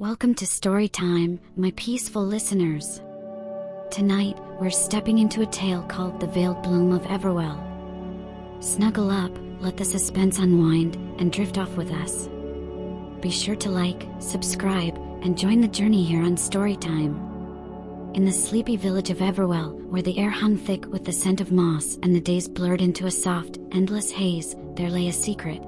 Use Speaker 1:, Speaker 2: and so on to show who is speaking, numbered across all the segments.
Speaker 1: Welcome to Storytime, my peaceful listeners. Tonight, we're stepping into a tale called The Veiled Bloom of Everwell. Snuggle up, let the suspense unwind, and drift off with us. Be sure to like, subscribe, and join the journey here on Storytime. In the sleepy village of Everwell, where the air hung thick with the scent of moss and the days blurred into a soft, endless haze, there lay a secret.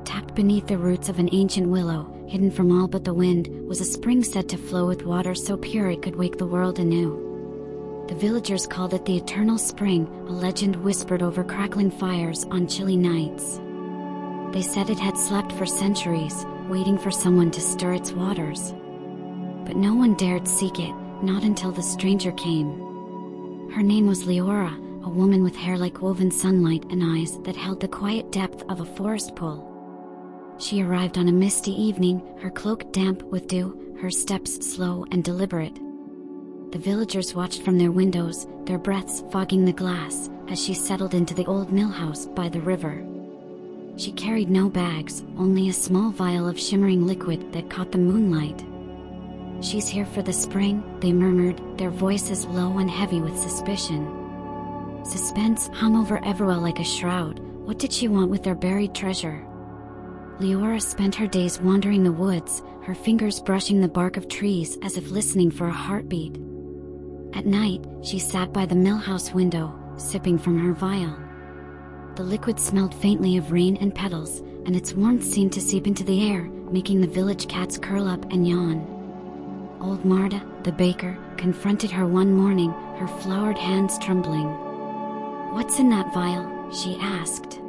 Speaker 1: Tapped beneath the roots of an ancient willow, hidden from all but the wind, was a spring said to flow with water so pure it could wake the world anew. The villagers called it the Eternal Spring, a legend whispered over crackling fires on chilly nights. They said it had slept for centuries, waiting for someone to stir its waters. But no one dared seek it, not until the stranger came. Her name was Leora, a woman with hair like woven sunlight and eyes that held the quiet depth of a forest pool. She arrived on a misty evening, her cloak damp with dew, her steps slow and deliberate. The villagers watched from their windows, their breaths fogging the glass, as she settled into the old mill house by the river. She carried no bags, only a small vial of shimmering liquid that caught the moonlight. "She's here for the spring," they murmured, their voices low and heavy with suspicion. Suspense hung over Everwell like a shroud. What did she want with their buried treasure? Leora spent her days wandering the woods, her fingers brushing the bark of trees as if listening for a heartbeat. At night, she sat by the millhouse window, sipping from her vial. The liquid smelled faintly of rain and petals, and its warmth seemed to seep into the air, making the village cats curl up and yawn. Old Marta, the baker, confronted her one morning, her floured hands trembling. "What's in that vial?" she asked.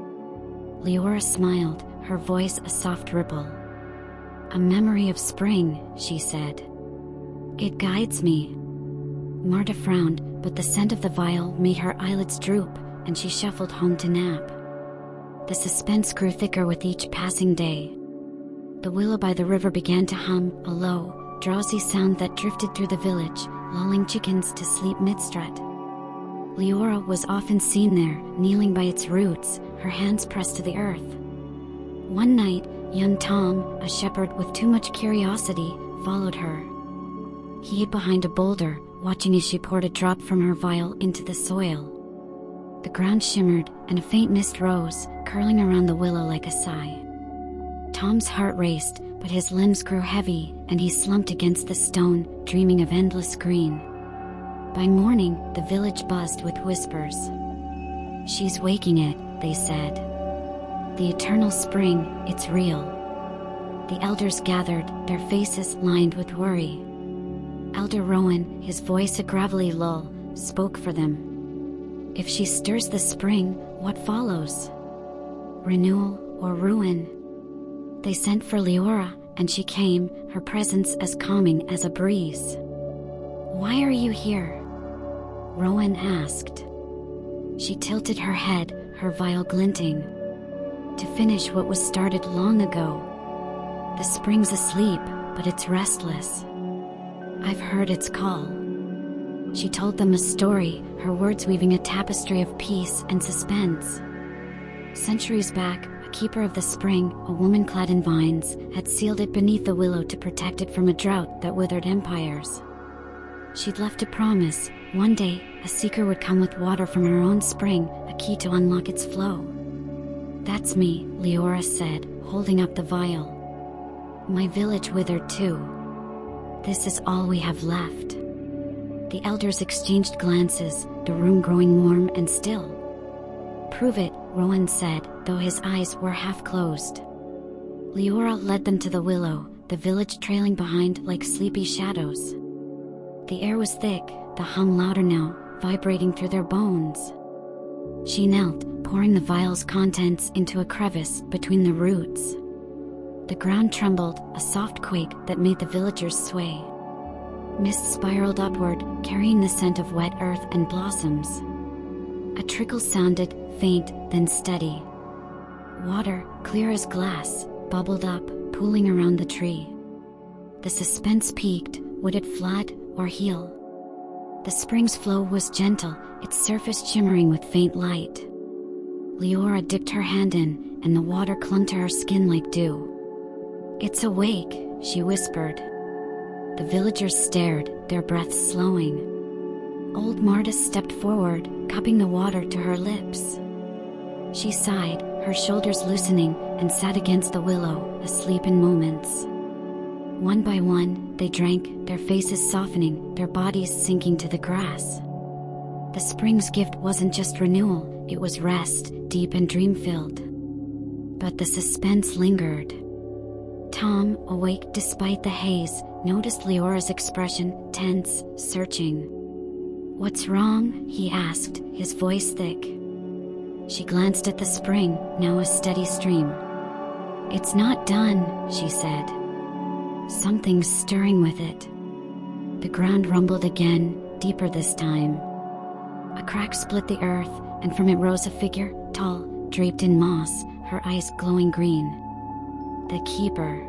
Speaker 1: Leora smiled, her voice a soft ripple. "A memory of spring," she said. "It guides me." Marta frowned, but the scent of the vial made her eyelids droop, and she shuffled home to nap. The suspense grew thicker with each passing day. The willow by the river began to hum, a low, drowsy sound that drifted through the village, lulling chickens to sleep mid-strut. Leora was often seen there, kneeling by its roots, her hands pressed to the earth. One night, young Tom, a shepherd with too much curiosity, followed her. He hid behind a boulder, watching as she poured a drop from her vial into the soil. The ground shimmered, and a faint mist rose, curling around the willow like a sigh. Tom's heart raced, but his limbs grew heavy, and he slumped against the stone, dreaming of endless green. By morning, the village buzzed with whispers. "She's waking it," they said. "The eternal spring, it's real." The elders gathered, their faces lined with worry. Elder Rowan, his voice a gravelly lull, spoke for them. "If she stirs the spring, what follows? Renewal or ruin?" They sent for Leora, and she came, her presence as calming as a breeze. "Why are you here?" Rowan asked. She tilted her head, her vial glinting. "To finish what was started long ago. The spring's asleep, but it's restless. I've heard its call." She told them a story, her words weaving a tapestry of peace and suspense. Centuries back, a keeper of the spring, a woman clad in vines, had sealed it beneath the willow to protect it from a drought that withered empires. She'd left a promise: one day, a seeker would come with water from her own spring, a key to unlock its flow. "That's me," Leora said, holding up the vial. "My village withered too. This is all we have left." The elders exchanged glances, the room growing warm and still. "Prove it," Rowan said, though his eyes were half closed. Leora led them to the willow, the village trailing behind like sleepy shadows. The air was thick, the hum louder now, vibrating through their bones. She knelt, pouring the vial's contents into a crevice between the roots. The ground trembled, a soft quake that made the villagers sway. Mist spiraled upward, carrying the scent of wet earth and blossoms. A trickle sounded, faint, then steady. Water, clear as glass, bubbled up, pooling around the tree. The suspense peaked. Would it flood or heal? The spring's flow was gentle, its surface shimmering with faint light. Leora dipped her hand in, and the water clung to her skin like dew. "It's awake," she whispered. The villagers stared, their breaths slowing. Old Marta stepped forward, cupping the water to her lips. She sighed, her shoulders loosening, and sat against the willow, asleep in moments. One by one, they drank, their faces softening, their bodies sinking to the grass. The spring's gift wasn't just renewal, it was rest, deep and dream-filled. But the suspense lingered. Tom, awake despite the haze, noticed Leora's expression, tense, searching. "What's wrong?" he asked, his voice thick. She glanced at the spring, now a steady stream. "It's not done," she said. "Something's stirring with it." The ground rumbled again, deeper this time. A crack split the earth, and from it rose a figure, tall, draped in moss, her eyes glowing green. The keeper.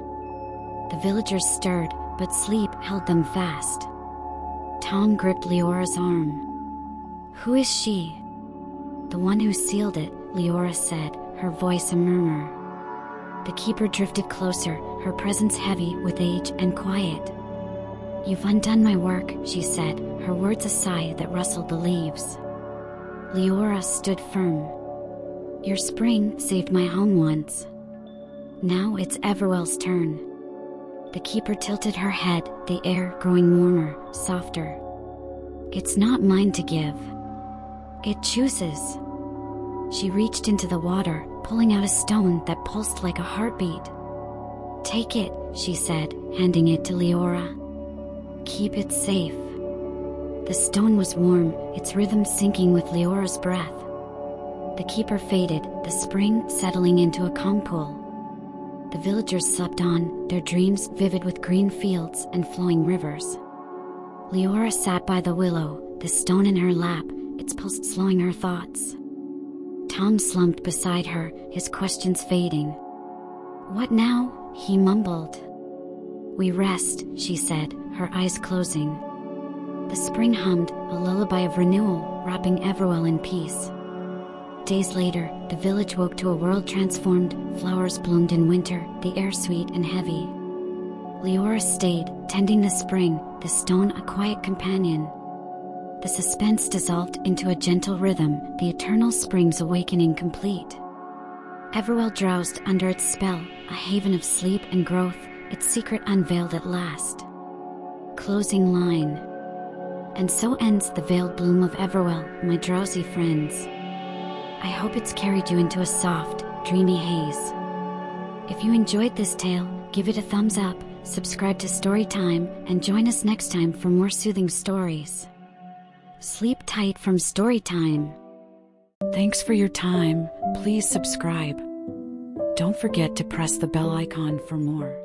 Speaker 1: The villagers stirred, but sleep held them fast. Tom gripped Leora's arm. "Who is she?" "The one who sealed it," Leora said, her voice a murmur. The keeper drifted closer, her presence heavy with age and quiet. "You've undone my work," she said, her words a sigh that rustled the leaves. Leora stood firm. "Your spring saved my home once. Now it's Everwell's turn." The keeper tilted her head, the air growing warmer, softer. "It's not mine to give. It chooses." She reached into the water, pulling out a stone that pulsed like a heartbeat. "Take it," she said, handing it to Leora. "Keep it safe." The stone was warm, its rhythm syncing with Leora's breath. The keeper faded, the spring settling into a calm pool. The villagers slept on, their dreams vivid with green fields and flowing rivers. Leora sat by the willow, the stone in her lap, its pulse slowing her thoughts. Tom slumped beside her, his questions fading. "What now?" he mumbled. "We rest," she said, her eyes closing. The spring hummed, a lullaby of renewal, wrapping Everwell in peace. Days later, the village woke to a world transformed, flowers bloomed in winter, the air sweet and heavy. Leora stayed, tending the spring, the stone a quiet companion. The suspense dissolved into a gentle rhythm, the eternal spring's awakening complete. Everwell drowsed under its spell, a haven of sleep and growth, its secret unveiled at last. Closing line. And so ends the veiled bloom of Everwell, my drowsy friends. I hope it's carried you into a soft, dreamy haze. If you enjoyed this tale, give it a thumbs up, subscribe to Storytime, and join us next time for more soothing stories. Sleep tight from Storytime.
Speaker 2: Thanks for your time. Please subscribe. Don't forget to press the bell icon for more.